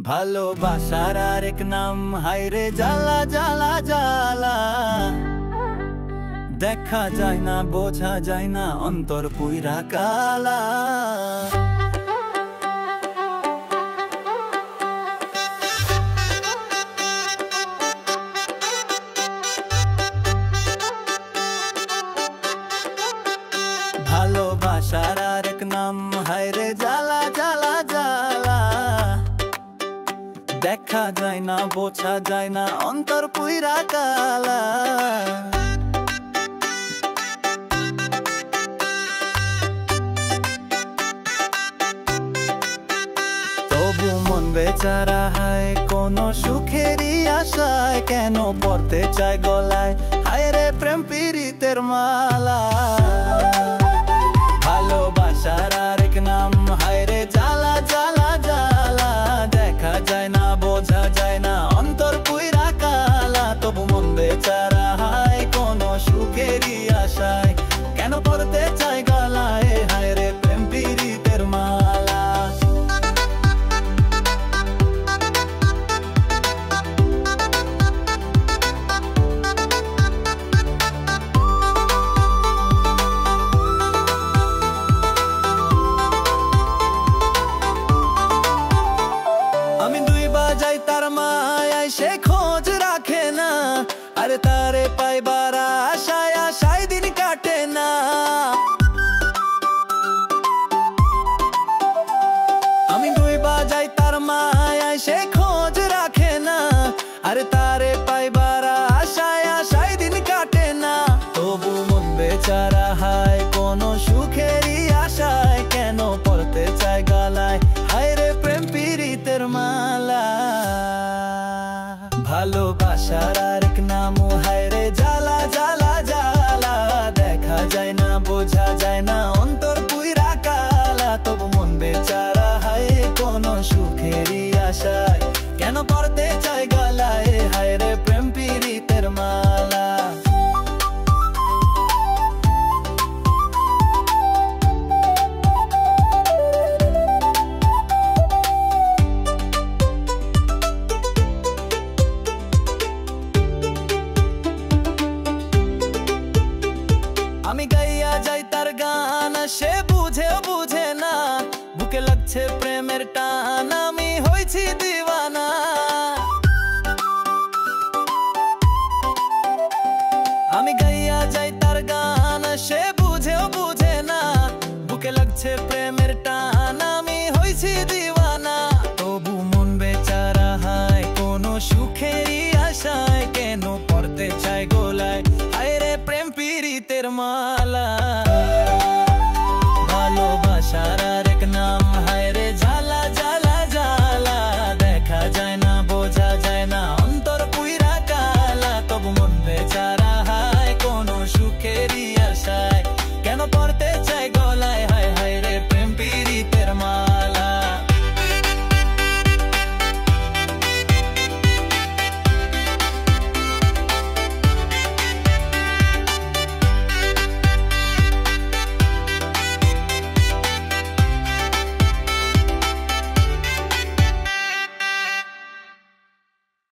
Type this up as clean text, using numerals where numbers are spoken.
ভালোবাসার আরেক নাম হায়রে জ্বালা জ্বালা জ্বালা, দেখা যায় না বোঝা যায় না অন্তর পুইরা কালা। ভালোবাসার আরেক নাম হায়রে জ্বালা জ্বালা জ্বালা, দেখা যায় না বোঝা যায় না অন্তর পুইরা কালা। তবু মন বেচারা হায় কোনো সুখেরই আশায়, কেন পড়তে চায় গলায় হায়রে প্রেম পীড়িতের মালা। ভালোবাসার আরেক নাম হায়রে জ্বালা জ্বালা জ্বালা, দেখা যায় না বোঝা যায় না অন্তর পুইরা কালা। তবু মন বেচারা হায় কোনো সুখেরই আশায়, কেন পড়তে চায় গলায় হায়রে প্রেম পীড়িতের মালা। আমি দুই বাজাই তার মায়ায় সে খোঁজ রাখে না, আরে তারে পাইবার আশায় আশায় দিন কাটে না। আমি দুই বাজাই তার মায়ায় সে খোঁজ রাখে না, আরে তারে পাইবার আশায় আশায় দিন কাটে না। তবু মন বেচারা হায় কোনো সুখেরই আশায়, কেন পড়তে চায় গলায় হায়রে প্রেম পীড়িতের মালা। ভালোবাসার আরেক নাম হায়রে জ্বালা জ্বালা জ্বালা, দেখা যায় না বোঝা যায় না অন্তর পুইরা কালা। তবু মন বেচারা হায় কোনো সুখেরই আশায়, কেন পড়তে চায় গলায় হায়রে প্রেম পীড়িতের মালা। আমি গাইয়া যাই তার গান সে বুঝেও বুঝে না, বুকে লাগছে প্রেমের টান আমি হইছি দিওয়ানা। আমি গাইয়া